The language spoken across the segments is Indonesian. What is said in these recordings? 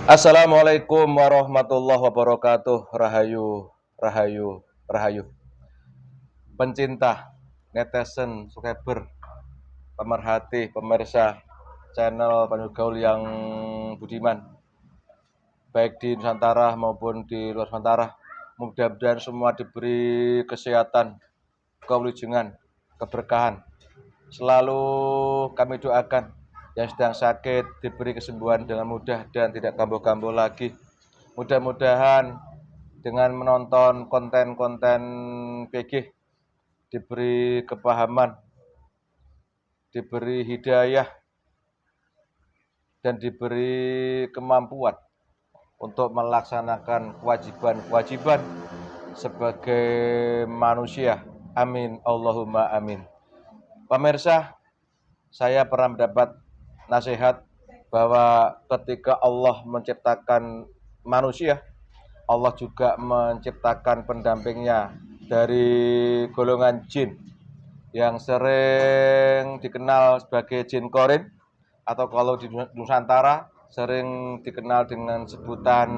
Assalamualaikum warahmatullahi wabarakatuh. Rahayu, rahayu, rahayu. Pencinta, netizen, subscriber, pemerhati, pemirsa channel Pandu Gaul yang budiman, baik di Nusantara maupun di luar Nusantara. Mudah-mudahan semua diberi kesehatan, kewilujengan, keberkahan. Selalu kami doakan yang sedang sakit diberi kesembuhan dengan mudah dan tidak kambuh-kambuh lagi. Mudah-mudahan dengan menonton konten-konten PG diberi kepahaman, diberi hidayah, dan diberi kemampuan untuk melaksanakan kewajiban-kewajiban sebagai manusia. Amin, Allahumma amin. Pemirsa, saya pernah mendapat nasihat bahwa ketika Allah menciptakan manusia, Allah juga menciptakan pendampingnya dari golongan jin yang sering dikenal sebagai jin korin, atau kalau di Nusantara sering dikenal dengan sebutan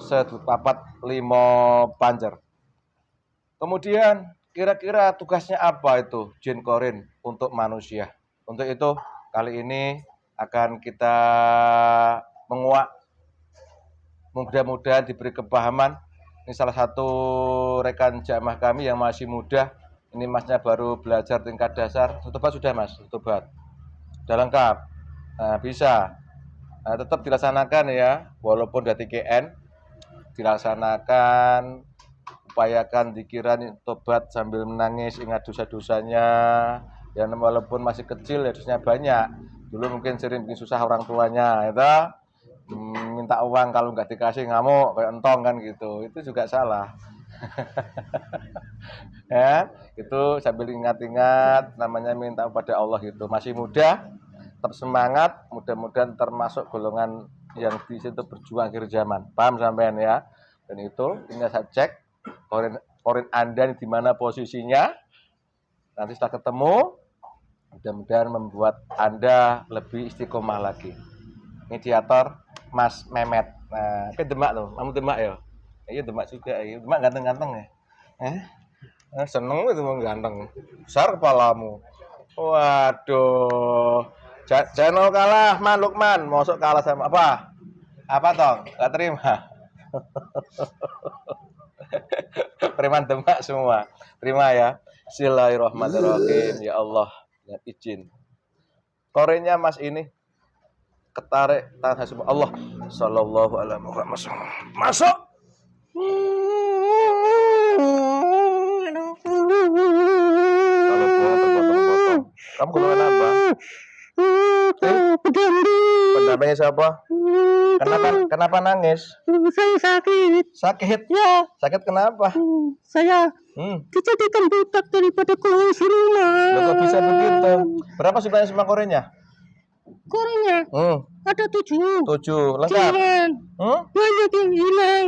sedupapat limo panjer. Kemudian kira-kira tugasnya apa itu jin korin untuk manusia? Untuk itu kali ini akan kita menguak, mudah-mudahan diberi kepahaman. Ini salah satu rekan jamaah kami yang masih muda. Ini masnya baru belajar tingkat dasar. Tobat sudah mas? Tobat sudah lengkap? Nah, bisa. Nah, tetap dilaksanakan ya, walaupun udah TKN, dilaksanakan. Upayakan dikiran tobat sambil menangis, ingat dosa-dosanya. Ya, walaupun masih kecil ya dosanya banyak. Dulu mungkin sering bikin susah orang tuanya, itu minta uang, kalau nggak dikasih ngamuk kayak entong kan gitu. Itu juga salah. Ya, itu sambil ingat-ingat, namanya minta kepada Allah gitu. Masih muda, tetap semangat, mudah-mudahan termasuk golongan yang di situ berjuang akhir zaman. Paham sampean ya? Dan itu tinggal saya cek korin Anda di mana posisinya. Nanti setelah ketemu, mudah-mudahan membuat Anda lebih istiqomah lagi. Mediator Mas Memet. Nah, kan demak loh, kamu demak ya? Iya demak juga, iya demak ganteng-ganteng ya. Seneng itu mau ganteng. Besar kepalamu. Waduh. Channel kalah, Man Lukman. Masuk kalah sama apa? Apa tong? Gak terima. Preman demak semua. Terima ya. Bismillahirrahmanirrahim. Ya Allah, ya izin. Korenya Mas ini ketarik tangan saya Allah sallallahu alaihi wasallam. Masuk. Kalau bohong terpotong-potong. Kamu golongan apa? Pendampingnya siapa? Kenapa nangis? Saya sakit. Sakit? Ya. Sakit kenapa? Saya dijadikan budak daripada penghuni rumah. Loh, kok bisa begitu? Berapa sebenarnya semua korenya? Korenya ada 7. 7, lengkap? Cuman banyak yang hilang.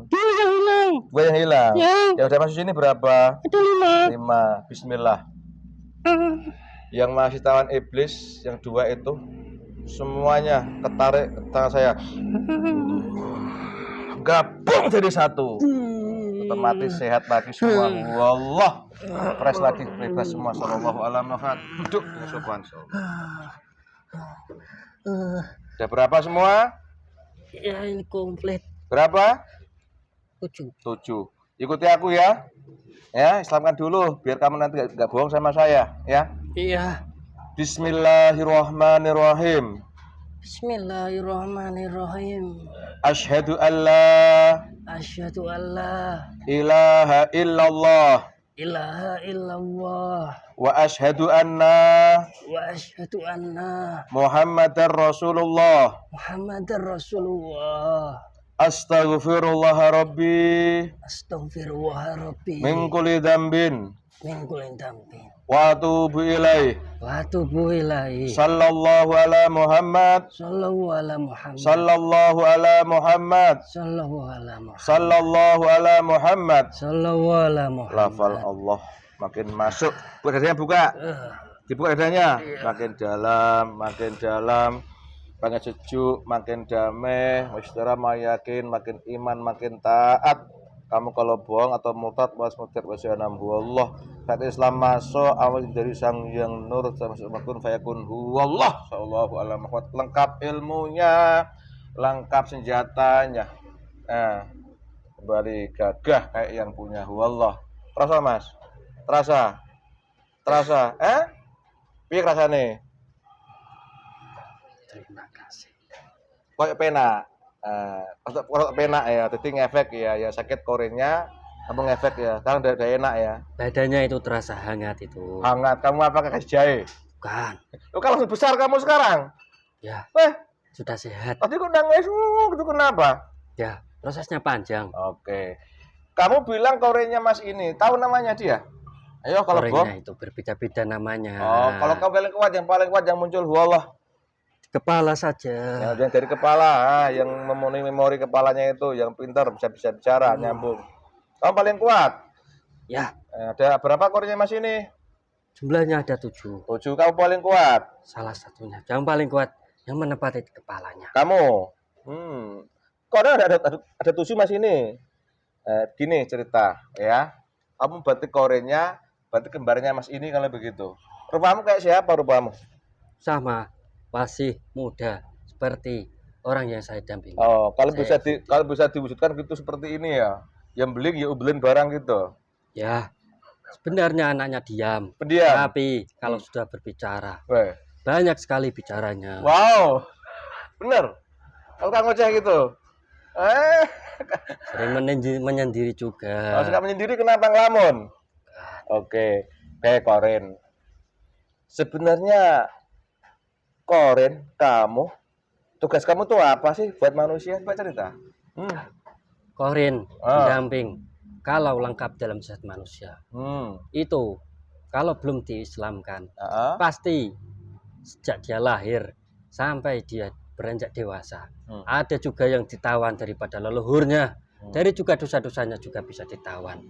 Dua yang hilang. Gue yang hilang? Ya. Yang udah masuk sini berapa? Ada 5. Bismillah. Yang masih tawan iblis, yang 2 itu semuanya ketarik ke tangan saya, gabung jadi 1, otomatis sehat lagi semua. Wallah, fresh lagi, bebas semua. Sallallahu alaihi wasallam. Duduk dengan sopan. Udah berapa semua? Ya, ini komplit. Berapa? 7. Ikuti aku ya. Ya, islamkan dulu biar kamu nanti gak bohong sama saya ya. Iya. Bismillahirrahmanirrahim. Bismillahirrahmanirrahim. Asyhadu an la ilaha illallah ilaha illallah wa asyhadu anna Muhammadar Rasulullah. Astaghfirullah rabbi min kulli dzambin wa atubu ilaih. Sallallahu ala Muhammad. Lafal Allah makin masuk. Dadanya buka. Dibuka dadanya. Makin dalam, makin dalam. makin sejuk, makin damai, saudara yakin, makin iman, makin taat. Kamu kalau bohong atau murtad wasyanam huwallah. Saat Islam masuk awal dari sang yang nur termasuk makun fayakun huwallah. Sallallahu alaihi wasallam. Lengkap ilmunya, lengkap senjatanya. Nah, kembali gagah kayak yang punya huwallah. Terasa Mas? Terasa? Terasa? Piye rasane? Terima kasih. Kayak pena. Kalau pena ya, jadi ngefek ya sakit korinnya, kamu ngefek ya, sekarang udah enak ya. Badannya itu terasa hangat itu. Hangat, kamu apa kasih jahe? Bukan. Lo kalau besar kamu sekarang? Ya, Eh, sudah sehat. tadi kok nangis, itu kenapa? Ya, prosesnya panjang. Oke. Kamu bilang korinnya Mas ini, tahu namanya dia? Ayo kalau Orangnya itu berbeda-beda namanya. Oh, kalau kamu paling kuat yang muncul huwallah. Kepala saja. Yang dari kepala, yang memenuhi memori kepalanya itu, yang pintar bisa bicara, nyambung. Kamu paling kuat. Ya, Ada berapa kornya Mas ini? jumlahnya ada 7. 7. Kamu paling kuat. Salah satunya yang paling kuat yang menepati kepalanya. Kamu. Kornya ada 7 Mas ini. Gini cerita ya. Kamu berarti korenya, berarti kembarnya Mas ini kalau begitu. Rupamu kayak siapa rupamu? Sama, masih muda seperti orang yang saya dampingi. Oh, kalau bisa diwujudkan gitu seperti ini ya. Yang beli ya ubelin barang gitu. Ya, sebenarnya anaknya diam. Pendiam. Tapi kalau sudah berbicara, Weh. banyak sekali bicaranya. Wow. Bener. Kalau kamu ngoceh gitu. Sering menyendiri juga. Kalau suka menyendiri kenapa ngelamun? Oke. Korin. Sebenarnya Korin, tugas kamu tuh apa sih buat manusia? Coba cerita. Korin, pendamping. Kalau lengkap dalam zat manusia, itu kalau belum diislamkan, pasti sejak dia lahir sampai dia beranjak dewasa, ada juga yang ditawan daripada leluhurnya, dari juga dosa-dosanya juga bisa ditawan.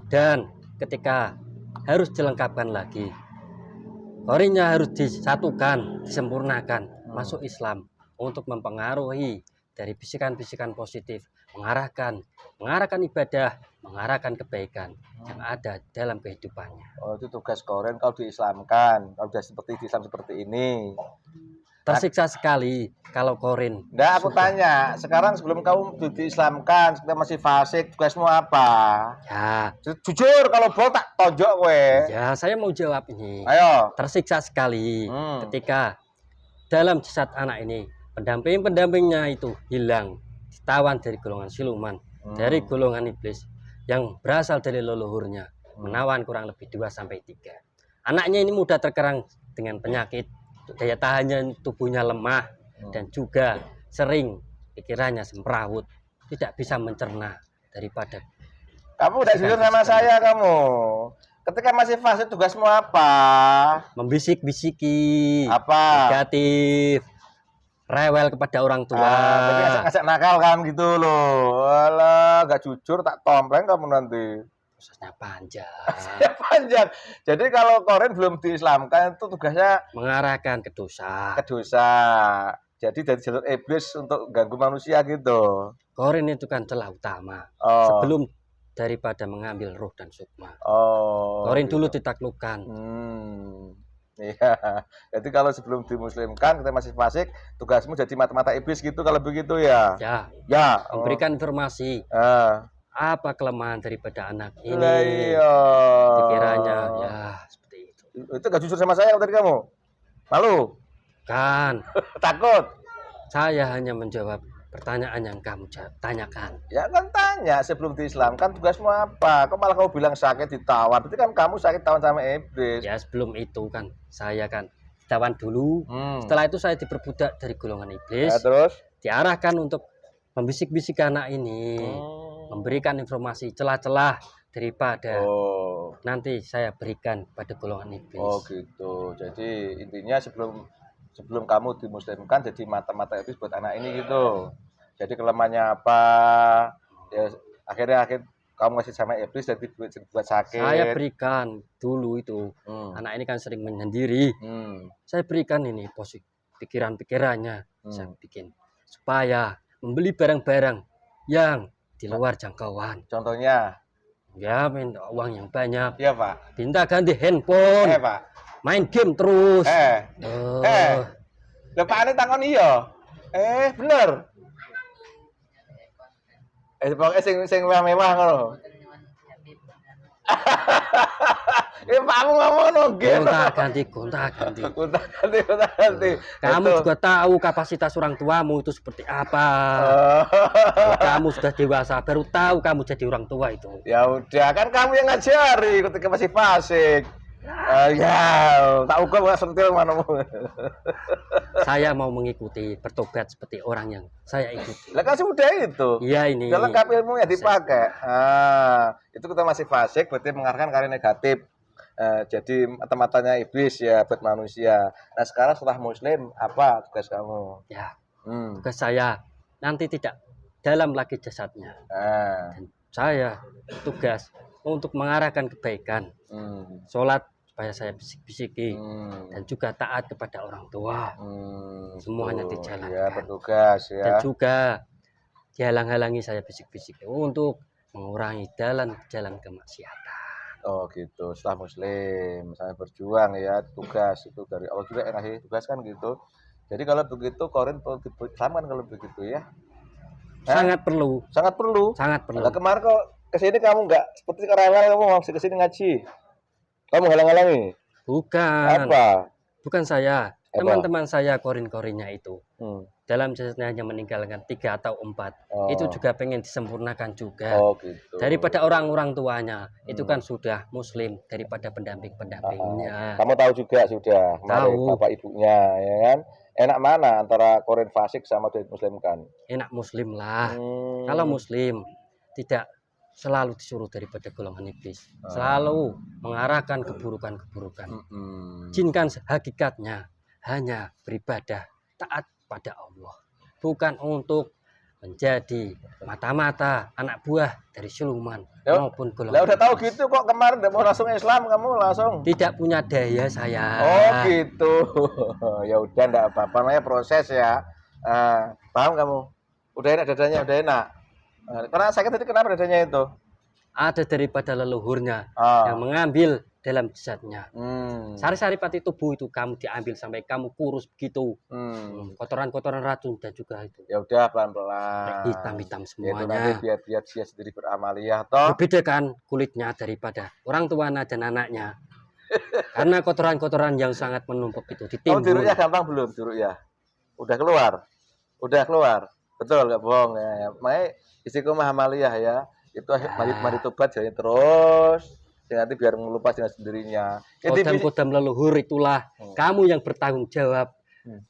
Dan ketika harus dilengkapkan lagi, korinnya harus disatukan, disempurnakan, masuk Islam untuk mempengaruhi dari bisikan-bisikan positif, mengarahkan ibadah, mengarahkan kebaikan yang ada dalam kehidupannya. Oh, itu tugas korin kalau diislamkan. Kalau sudah seperti Islam seperti ini. Tersiksa sekali kalau korin. Nah, aku tanya, sekarang sebelum kamu diislamkan, kita masih fasik, tugasmu apa? Ya. Jujur, kalau bohong tak tonjok kowe. Ya, saya mau jawab ini. Ayo. Tersiksa sekali ketika dalam jasad anak ini pendamping-pendampingnya itu hilang, ditawan dari golongan siluman, dari golongan iblis yang berasal dari leluhurnya, menawan kurang lebih 2-3. Anaknya ini mudah terkerang dengan penyakit, daya tahannya tubuhnya lemah, dan juga sering pikirannya semrawut, tidak bisa mencerna daripada. Kamu udah jujur sama saya kamu. Ketika masih fase tugasmu apa? Membisik-bisiki apa? Negatif, rewel kepada orang tua. Tapi ngajak nakal kan gitu loh. Alah, gak jujur tak tompleng kamu nanti. Prosesnya panjang. Panjang. Jadi kalau korin belum diislamkan itu tugasnya mengarahkan ke dosa. Jadi dari jalur iblis untuk ganggu manusia gitu. Korin itu kan celah utama. Sebelum daripada mengambil ruh dan sukma. Korin gitu. Dulu ditaklukkan. Iya. Jadi kalau sebelum dimuslimkan kita masih fasik, tugasmu jadi mata-mata iblis gitu kalau begitu ya. Ya. Memberikan informasi. Apa kelemahan daripada anak ini? Pikirannya ya seperti itu. Itu gak jujur sama saya tadi kamu? Malu? Kan. Takut? Saya hanya menjawab pertanyaan yang kamu tanyakan. Ya kan tanya sebelum diislamkan tugasmu apa? Kok malah kamu bilang sakit ditawan? Berarti kan kamu sakit tawan sama iblis. Ya sebelum itu kan saya kan ditawan dulu. Setelah itu saya diperbudak dari golongan iblis. Ya, terus? Diarahkan untuk membisik-bisik anak ini. Memberikan informasi celah-celah daripada nanti saya berikan pada golongan iblis. Oh gitu. Jadi intinya sebelum kamu dimuslimkan jadi mata-mata iblis buat anak ini gitu. Jadi kelemahannya apa? Ya akhirnya kamu ngasih sama iblis jadi buat sakit. Saya berikan dulu itu. Anak ini kan sering menyendiri. Saya berikan ini pikiran-pikirannya saya bikin supaya membeli barang-barang yang di luar jangkauan. Contohnya? Ya minta uang yang banyak. Iya Pak. Minta ganti handphone. Pak. Main game terus. Pak ini takon iya. Bener. Pokoknya sing mewah ngono. Pakmu ngomong nggih. Gonta ganti. Kamu juga tahu kapasitas orang tuamu itu seperti apa. Kamu sudah dewasa, baru tahu kamu jadi orang tua itu. Ya udah, kan kamu yang ngajari ketika masih fasik. Tak ukur sentil manamu. Saya mau mengikuti bertobat seperti orang yang saya ikuti. Lah kan sudah itu. Iya ini. Dalam ilmu ya dipakai. Itu kita masih fasik, berarti mengarahkan karya negatif. Jadi mata-matanya iblis ya buat manusia. Nah sekarang setelah muslim apa tugas kamu? Ya, tugas saya nanti tidak dalam lagi jasadnya. Dan saya tugas untuk mengarahkan kebaikan. Sholat supaya saya bisik-bisiki dan juga taat kepada orang tua. Semuanya dijalankan. Ya, bertugas ya. Dan juga dihalang-halangi saya bisik-bisiki untuk mengurangi jalan kemaksiatan. Oh gitu, setelah muslim saya berjuang ya, tugas itu dari Allah juga yang ngasih tugas kan gitu. Jadi kalau begitu Korin sama kan kalau begitu ya. Sangat perlu. Nah, kemarin kok kesini kamu nggak seperti karyawan kamu mau kesini ngaji. Kamu halang-halangi? Bukan. Apa? Bukan saya. Teman-teman saya korin-korinnya itu. Dalam jasadnya hanya meninggalkan 3 atau 4. Itu juga pengen disempurnakan juga. Gitu. Daripada orang-orang tuanya. Itu kan sudah muslim. Daripada pendamping-pendampingnya. Kamu tahu juga sudah. Tahu. Bapak ibunya ya kan. Enak mana antara korin fasik sama muslim kan? Enak muslim lah. Kalau muslim tidak selalu disuruh daripada golongan iblis, selalu mengarahkan keburukan-keburukan. Jin kan hakikatnya hanya beribadah taat pada Allah, bukan untuk menjadi mata-mata anak buah dari siluman maupun golongan. Lah udah tahu gitu kok kemarin udah mau langsung Islam kamu langsung. Tidak punya daya saya. Oh gitu. Ya udah enggak apa-apa, namanya proses ya. Paham kamu? Udah enak dadanya, udah enak. Karena sakit tadi kenapa dadanya itu? Ada daripada leluhurnya yang mengambil dalam jasadnya. Sari-sari tubuh itu kamu diambil sampai kamu kurus begitu. Kotoran-kotoran racun dan juga itu. Ya udah pelan-pelan. Hitam-hitam semuanya. Itu nanti biar dia sendiri beramaliyah toh. Berbeda kan kulitnya daripada orang tuanya dan anaknya. Karena kotoran-kotoran yang sangat menumpuk itu ditimbun. Kamu diruknya gampang belum diruknya? Udah keluar. Betul nggak bohong ya. Makanya istiqomah amaliyah ya. Itu mari tobat jadi terus. Nanti biar ngelupas dengan sendirinya. Kodam-kodam leluhur itulah kamu yang bertanggung jawab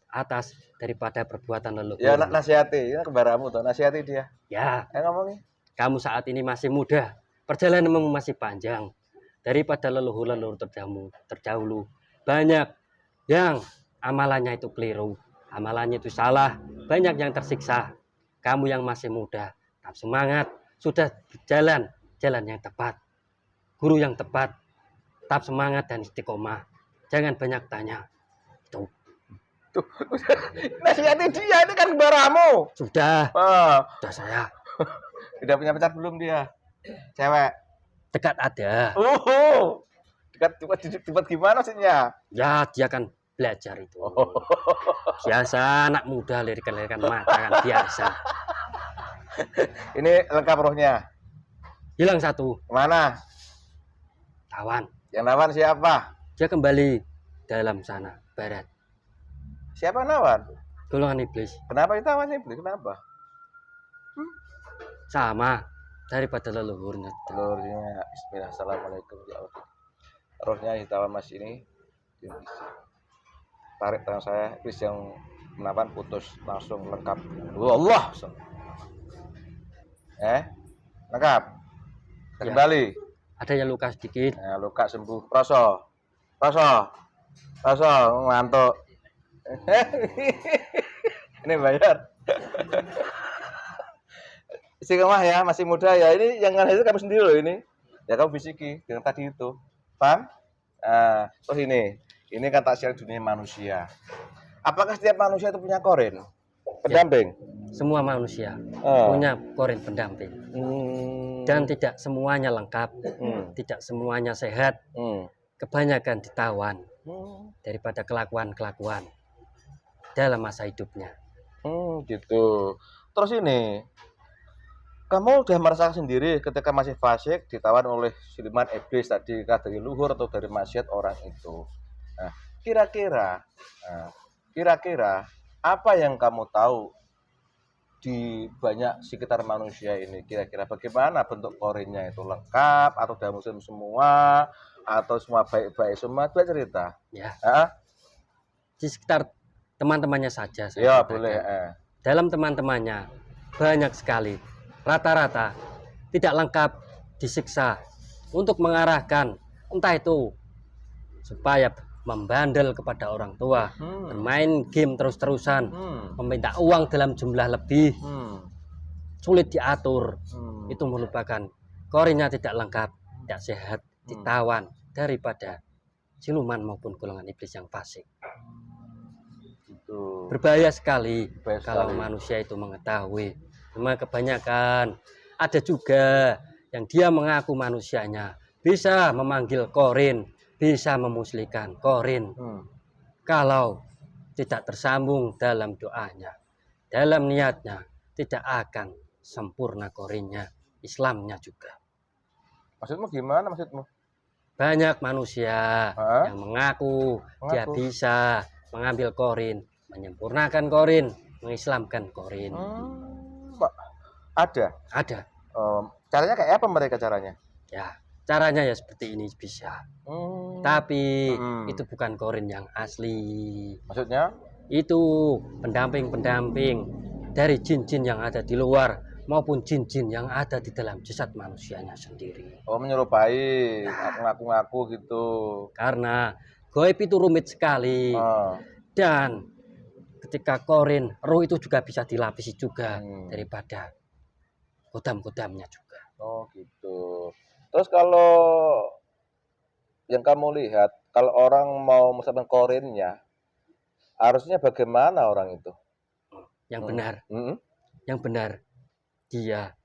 atas daripada perbuatan leluhur. Ya nasihati, ini kembaramu tuh, nasihati dia. Ya. Ngomongin. Kamu saat ini masih muda, perjalananmu masih panjang daripada leluhur-leluhur terdahulu. Banyak yang amalannya itu keliru, amalannya itu salah, banyak yang tersiksa. Kamu yang masih muda, tetap semangat, sudah jalan yang tepat. Guru yang tepat, tetap semangat dan istiqomah. Jangan banyak tanya. Tuh. Nasihati dia, ini kan kembaramu. Sudah saya. Udah punya pacar belum dia? Cewek? Dekat ada. Dekat gimana maksudnya? Ya, dia kan belajar itu. Biasa anak muda lirikan mata kan biasa. Ini lengkap rohnya. Hilang satu. Mana? Tawan. Yang Nawan siapa? Dia kembali dalam sana, barat. Siapa Nawan? Golongan iblis. Kenapa itu Nawan iblis? Kenapa? Sama daripada leluhurnya. Leluhurnya. Bismillah. Assalamualaikum. Rohnya hitam mas ini. Tarik tangan saya. Iblis yang Nawan putus langsung lengkap. Allah. Lengkap. Kembali. Ya. Ada yang luka sedikit. Nah, luka sembuh. Rasa ngantuk. Ini bayar. Istiqomah ya, masih muda ya. Ini yang itu kamu sendiri loh ini. Ya kamu bisiki dengan tadi itu. Paham? Terus ini kan taksiran dunia manusia. Apakah setiap manusia itu punya korin pendamping? Semua manusia punya korin pendamping. Dan tidak semuanya lengkap, tidak semuanya sehat. Kebanyakan ditawan daripada kelakuan-kelakuan dalam masa hidupnya. Gitu. Terus ini, kamu udah merasakan sendiri ketika masih fasik ditawan oleh siluman iblis tadi, dari luhur atau dari maksiat orang itu. Nah, kira-kira apa yang kamu tahu di banyak sekitar manusia ini? Kira-kira bagaimana bentuk korinnya itu, lengkap atau udah muslim semua atau semua baik-baik semua? Coba cerita. Ya. Di sekitar teman-temannya saja. Ya boleh. Dalam teman-temannya banyak sekali, rata-rata tidak lengkap, disiksa untuk mengarahkan entah itu supaya membandel kepada orang tua, bermain game terus-terusan, meminta uang dalam jumlah lebih, sulit diatur. Itu merupakan korinnya tidak lengkap, tidak sehat, ditawan daripada siluman maupun golongan iblis yang fasik. Berbahaya sekali kalau manusia itu mengetahui. Cuma kebanyakan ada juga yang dia mengaku manusianya bisa memanggil korin, bisa memuslikan korin. Kalau tidak tersambung dalam doanya, dalam niatnya, tidak akan sempurna korinnya, Islamnya juga. Maksudmu gimana maksudmu? Banyak manusia yang mengaku dia bisa mengambil korin, menyempurnakan korin, mengislamkan korin. Ada. Caranya kayak apa mereka caranya? Ya, caranya ya seperti ini bisa. Tapi itu bukan korin yang asli. Maksudnya? Itu pendamping-pendamping dari jin-jin yang ada di luar maupun jin-jin yang ada di dalam jasad manusianya sendiri. Oh, menyerupai, ngaku-ngaku gitu. Karena gaib itu rumit sekali. Dan ketika korin, roh itu juga bisa dilapisi juga daripada kodam-kodamnya juga. Oh gitu. Terus kalau yang kamu lihat, kalau orang mau memasang korinnya, harusnya bagaimana orang itu? Yang benar. Yang benar. Dia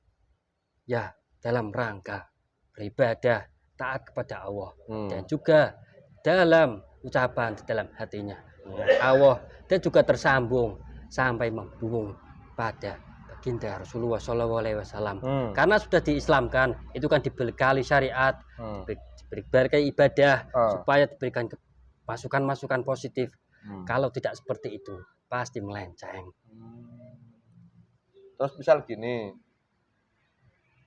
ya dalam rangka beribadah, taat kepada Allah. Dan juga dalam ucapan di dalam hatinya Allah, dan juga tersambung sampai membumbung pada baginda Rasulullah SAW. Karena sudah diislamkan, itu kan dibekali syariat, diberikan ibadah, supaya diberikan masukan-masukan positif. Kalau tidak seperti itu, pasti melenceng. Terus misal gini,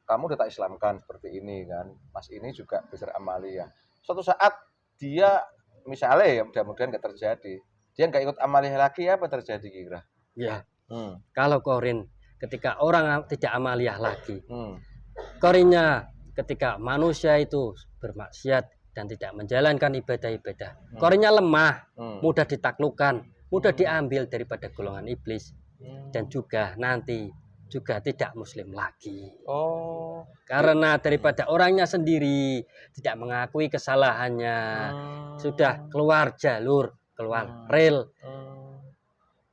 kamu udah tak islamkan seperti ini kan, Mas ini juga besar amaliyah. Suatu saat dia misalnya ya mudah-mudahan nggak terjadi, dia nggak ikut amaliyah lagi, apa terjadi kira? Ya, kalau korin ketika orang tidak amaliyah lagi, korinnya ketika manusia itu bermaksiat dan tidak menjalankan ibadah-ibadah, korinnya lemah, mudah ditaklukkan, mudah diambil daripada golongan iblis, dan juga nanti juga tidak muslim lagi. Karena daripada orangnya sendiri tidak mengakui kesalahannya, sudah keluar jalur, keluar rel.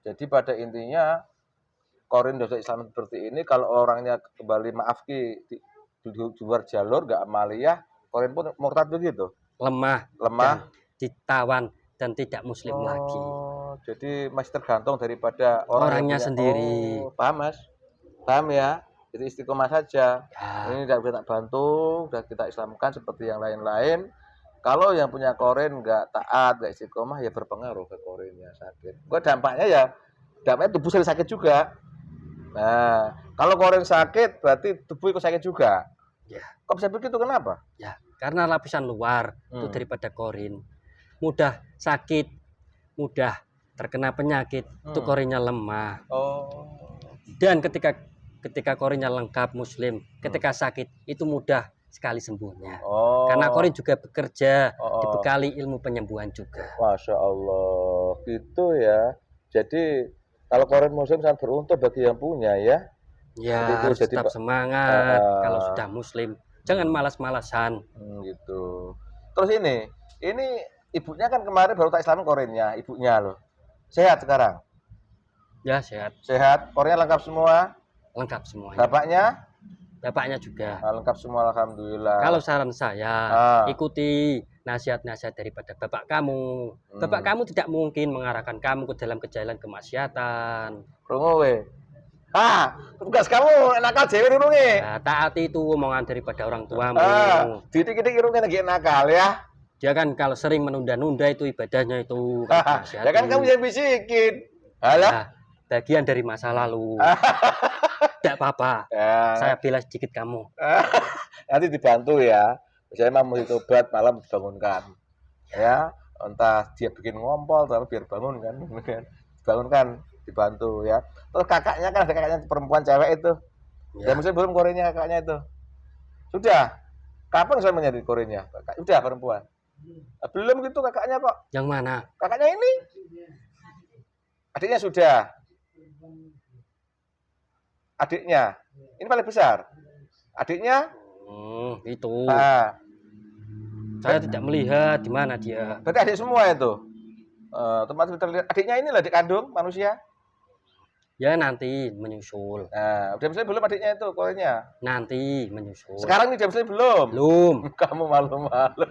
Jadi pada intinya korin dosa Islam seperti ini, kalau orangnya kembali di luar jalur, nggak amaliyah, korin pun murtad begitu. Lemah, ditawan dan tidak muslim lagi. Jadi masih tergantung daripada orangnya sendiri. Paham Mas? Paham ya? Jadi istiqomah saja. Ini tidak bisa tak bantu, sudah kita islamkan seperti yang lain-lain. Kalau yang punya korin nggak taat, nggak istiqomah, ya berpengaruh ke korinnya, sakit. Dampaknya tubuh sering sakit juga. Nah, kalau korin sakit, berarti tubuh ikut sakit juga. Ya. Kok bisa begitu? Kenapa? Ya, karena lapisan luar itu daripada korin mudah sakit, mudah terkena penyakit, itu korinnya lemah. Dan ketika korinnya lengkap muslim, ketika sakit itu mudah sekali sembuhnya. Karena korin juga bekerja, dibekali ilmu penyembuhan juga. Masya Allah, gitu ya. Jadi kalau korin muslim sangat beruntung bagi yang punya ya. Ya, harus tetap semangat kalau sudah muslim. Jangan malas-malasan. Gitu. Terus ini ibunya kan kemarin baru tak Islam korinnya, ibunya loh. Sehat sekarang? Ya, sehat. Sehat. Korinnya lengkap semua? Lengkap semuanya. Bapaknya? Bapaknya juga. Lengkap semua, alhamdulillah. Kalau saran saya, ikuti nasihat-nasihat daripada bapak kamu. Bapak kamu tidak mungkin mengarahkan kamu ke dalam jalan kemaksiatan. Krungu we. Tugas kamu nakal dewe rurunge. Nah, taati itu omongan daripada orang tuamu. Didik-didik rurunge lagi nakal ya. Dia kan kalau sering menunda-nunda itu ibadahnya itu. Ya kan kamu yang bisikin. Alah. Bagian dari masa lalu. Tidak apa-apa. Ya. Saya bela sedikit kamu. Nanti dibantu ya. Saya mau tobat malam dibangunkan. Ya, entah dia bikin ngompol tapi biar bangun kan. Bangunkan, dibantu ya. Terus kakaknya kan ada kakaknya perempuan cewek itu. Ya, mesti belum korinnya kakaknya itu. Sudah. Kapan saya menjadi korinnya? Sudah perempuan. Belum gitu kakaknya kok. Yang mana? Kakaknya ini. Adiknya sudah. Adiknya ini paling besar. Adiknya itu. Saya tidak melihat di mana dia. Berarti adik semua itu. Tempat terlihat. Adiknya ini lah adik kandung manusia. Ya nanti menyusul. Udah misalnya belum adiknya itu korinnya. Nanti menyusul. Sekarang ini udah misalnya belum. Belum. Kamu malu-malu.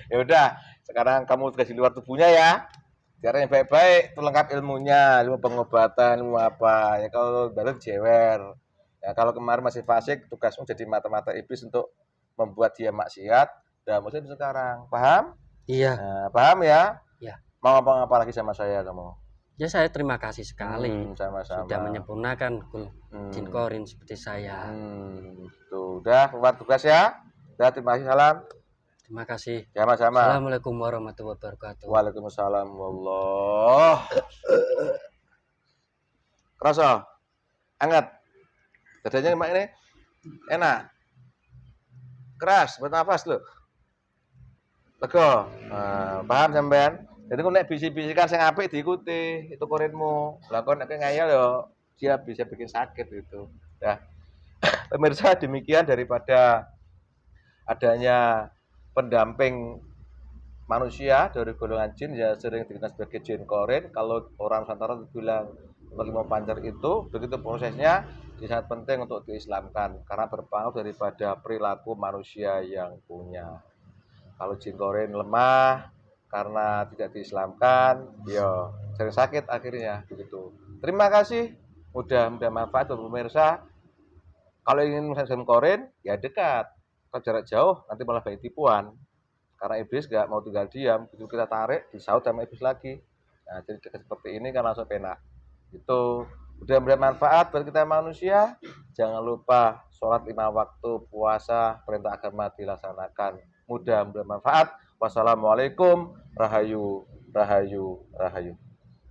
Ya udah. Sekarang kamu tugas di luar tubuhnya ya. Cara yang baik-baik, itu lengkap ilmunya, ilmu pengobatan, ilmu apa. Ya kalau baru jewer. Ya kalau kemarin masih fasik, tugasmu jadi mata-mata iblis untuk membuat dia maksiat. Dan muslim sekarang, paham? Iya. Paham ya? Iya. Mau ngomong apa lagi sama saya kamu? Ya saya terima kasih sekali. Sama-sama. Sudah menyempurnakan jin korin seperti saya. Udah keluar tugas ya. Udah, terima kasih, salam. Terima kasih. Sama-sama. Assalamualaikum warahmatullahi wabarakatuh. Waalaikumsalam wallah. Kerasa? Hangat. Dadanya mak ini enak. Keras, buat nafas loh. Lega. Paham sampean? Jadi kok nek bisi-bisikan sing apik diikuti, itu korinmu. Lah kok nek ngayal yo dia bisa bikin sakit itu. Nah, pemirsa demikian daripada adanya pendamping manusia dari golongan jin ya sering dikenal sebagai jin korin. Kalau orang Nusantara bilang kelima pancar itu begitu prosesnya sangat penting untuk diislamkan karena berpengaruh daripada perilaku manusia yang punya. Kalau jin korin lemah karena tidak diislamkan, ya sering sakit akhirnya begitu. Terima kasih, mudah manfaat untuk pemirsa. Kalau ingin jin korin ya dekat. Kalau jarak jauh nanti malah banyak tipuan. Karena iblis nggak mau tinggal diam, begitu kita tarik, disaut sama iblis lagi. Nah, jadi seperti ini kan langsung penak. Itu udah manfaat buat kita manusia. Jangan lupa sholat 5 waktu, puasa, perintah agama dilaksanakan. Mudah manfaat. Wassalamualaikum, rahayu, rahayu, rahayu.